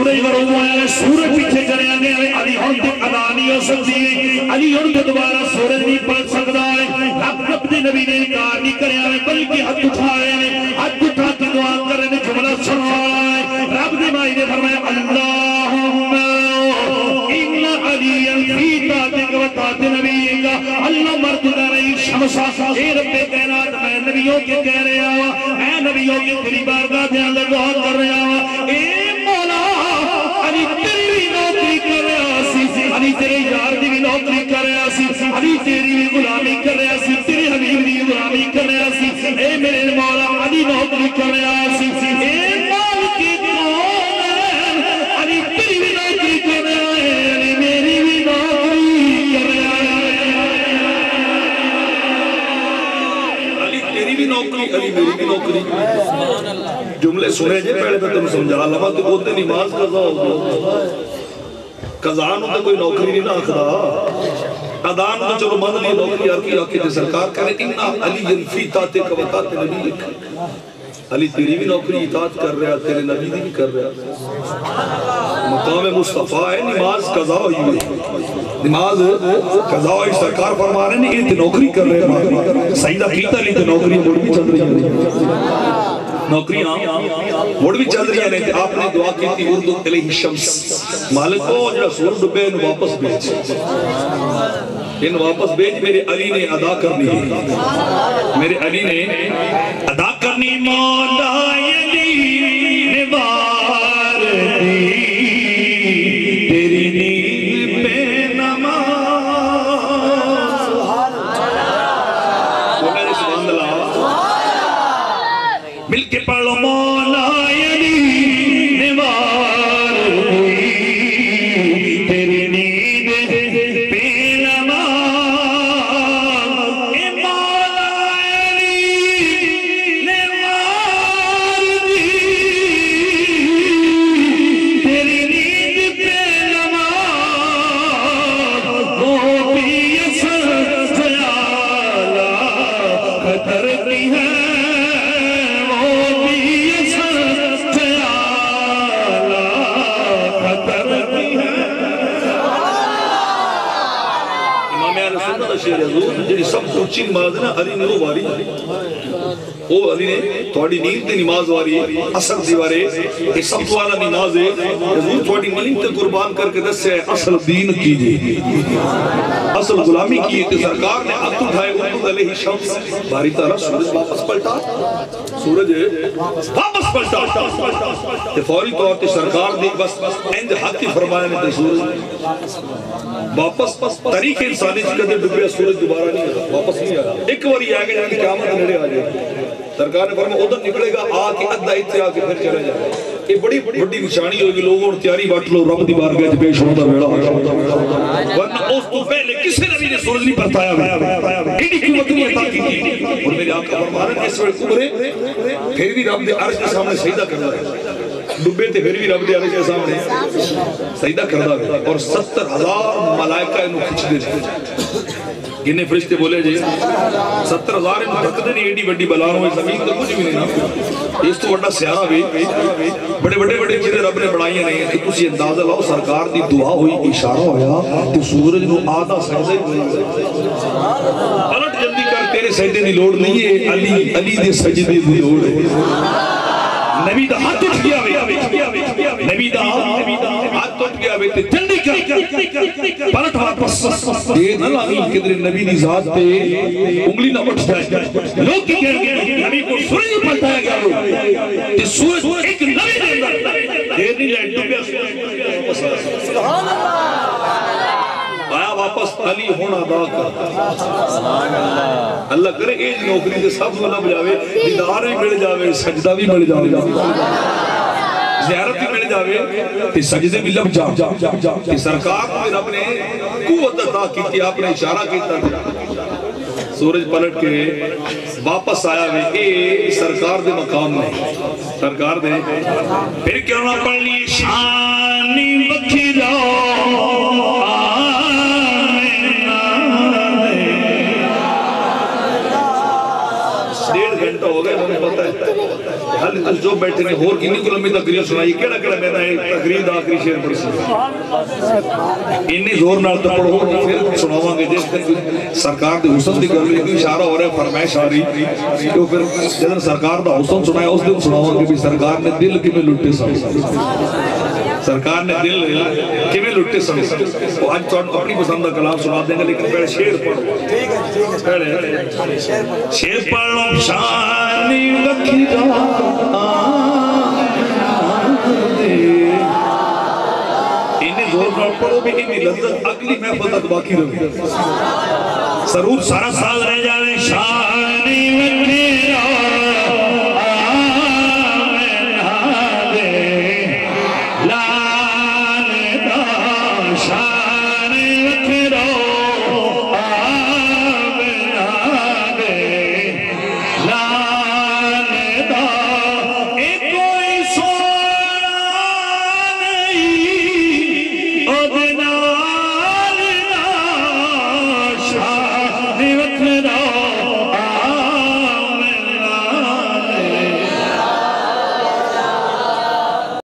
سورج وروں آیا سورج پیچھے چلے آگے علی ہون تے ادا نہیں ہو سکتی ہے علی ہون تے دوبارہ سورج نہیں پڑ سکتا ہے رب دے نبی نے انکار نہیں کریا بلکہ ہاتھ اٹھائے ہاتھ اٹھا کے دعا کرنے جملہ سنوایا ہے رب دے بھائی نے فرمایا اللہم ان علی فی طاعتک و طاعت نبیک اللہ مردنا رہی شمسا اے رب کائنات میں نبیوں کے کہہ رہا ہوں اے نبیوں کے تیری بارگاہ دے اندر دعا کر رہا ہوں اے مولا علی تیری بھی نوکری کر رہا سی علی تیرے یار دی بھی نوکری کر رہا سی علی تیری بھی غلامی کر رہا سی تیرے حبیب دی غلامی کر رہا سی اے میرے مولا علی نوکری کر رہا سی اے مالک کون علی تیری بھی نوکری کر رہا ہے علی میری بھی نوکری کر رہا ہے علی تیری بھی نوکری علی میری بھی نوکری جملے سنے جے پہلے میں تم سمجھا لما تو بولتے نماز قضا ہو قضا نو تو کوئی نوکری نہیں نہ اخدا ادان تو چلو مان لی نوکری آکی آکی تے سرکار کہنے انہا علی فی طاعتک و طاعت نبیک علی تیری بھی نوکری اطاعت کر رہا تیرے نبی دی بھی کر رہا مقام مصطفیٰ ہے نماز قضا ہوئی ہے نماز قضا ہوئی سرکار فرما رہے ہیں یہ نوکری کر رہے ہیں سیدہ کیتا لی تو نوکری مڑ بھی چل رہی ہے نوکری مڑ بھی چل رہی ہے آپ نے دعا کی تھی اردو علیہ شمس مالک کو جڑا سور ڈبے ان واپس بیچ ان واپس بیچ میرے علی نے ادا کرنی ہے میرے علی نے ادا کرنی مولا علی نے بار دی تیری نیند پہ نماز بولے سبحان اللہ مل کے پڑھو مولا علی نے بار دی تیری نیند پہ جی سب اچھی نماز ہے نا علی نے وہ واری وہ علی نے تھوڑی نیند تے نماز واری اصل دیوارے یہ سب والا نماز ہے حضور تھوڑی نیند تے قربان کر کے دس ہے اصل دین کیجئے اصل غلامی کیے تے سرکار نے ہاتھ اٹھائے اردو علیہ شمس باری تعالیٰ سورج واپس پلٹا سورج واپس پلٹا تے فوری طور تے سرکار نے بس انج ہاتھ فرمایا نے تے سورج واپس تاریخ انسانی چکتے ڈبیا سورج دوبارہ نہیں آیا واپس نہیں آیا ایک واری آگے جانے قیامت نڑے آ جائے سرکار نے فرمایا ادھر نکلے گا آ کے ادھا اتھے آ کے پھر چلے جائے یہ بڑی بڑی نشانی ہوگی لوگوں نے تیاری بات لو رب دی بارگاہ وچ پیش ہوتا ویلا ورنہ اس تو پہلے کسی نبی نے سورج نہیں پرتایا ایڈی قوت نہیں عطا کی تھی اور میرے آقا فرما رہے ہیں اس وقت عمرے پھر بھی رب دے عرش کے سامنے سجدہ کرنا ہے ڈبے تے پھر بھی رب دے عرش کے سامنے سجدہ کرنا ہے اور 70,000 ملائکہ انہوں کھچ دے جائے گنے فرشتے بولے جی 70,000 انہوں تک دے نہیں ایڈی بڑی بلانوں میں زمین تو کچھ بھی نہیں اس تو بڑا سیارہ بھی بڑے بڑے بڑے چیزیں رب نے بڑھائیاں نہیں ہیں تو اسی اندازہ لاؤ سرکار دی دعا ہوئی اشارہ ہویا تو سورج نو آدھا سجدہ ہی پلٹ جلدی کر تیرے سجدے دی لوڑ نہیں ہے علی دے سجدے دی لوڑ ہے نبی دا ہاتھ اٹھ گیا نبی دا ہاتھ اٹھ گیا جلدی کر پلٹ واپس دے نہ لانی کدھر نبی دی ذات پہ انگلی نہ اٹھ جائے لوگ کی کہہ گئے نبی کو سورج پلٹایا گیا کہ سورج ایک نبی دے اندر دیر نہیں جائے ڈوبیا سبحان اللہ آیا واپس علی ہونا دا کر اللہ کرے ایج نوکری دے سب ملہ بجاوے دیدار بھی مل جاوے سجدہ بھی مل جاوے زیارت بھی مل جاوے تی سجدے بھی لب جا تی سرکار میں رب نے قوت عطا کی تھی آپ نے اشارہ کیتا سورج پلٹ کے واپس آیا میں اے سرکار دے مقام میں سرکار دے پھر کیوں نہ پڑھ لی شانی بکھی جاؤ ہو گئے ہمیں پتہ ہے جو بیٹھے نے اور کنی کو لمبی تقریر سنائی کیڑا کیڑا کہتا ہے تقریر دا آخری شعر پڑھ سی انی زور نال تو پڑھو پھر سناواں گے جس دن سرکار دے حسن دی گل ایک اشارہ ہو رہا ہے فرمائش آ رہی تو پھر جدن سرکار دا حسن سنایا اس دن سناواں گے بھی سرکار نے دل کیویں لٹے سن سرکار نے دل کیویں لٹے سن وہ آج تو اپنی پسند کا کلام سنا دیں گے لیکن پہلے شعر پڑھو شعر پڑھ لو شانی رکھی جا انہیں زور نہ پڑھو بھی انہیں لذت اگلی محفل تک باقی رہے سرود سارا سال رہ جاوے شاہ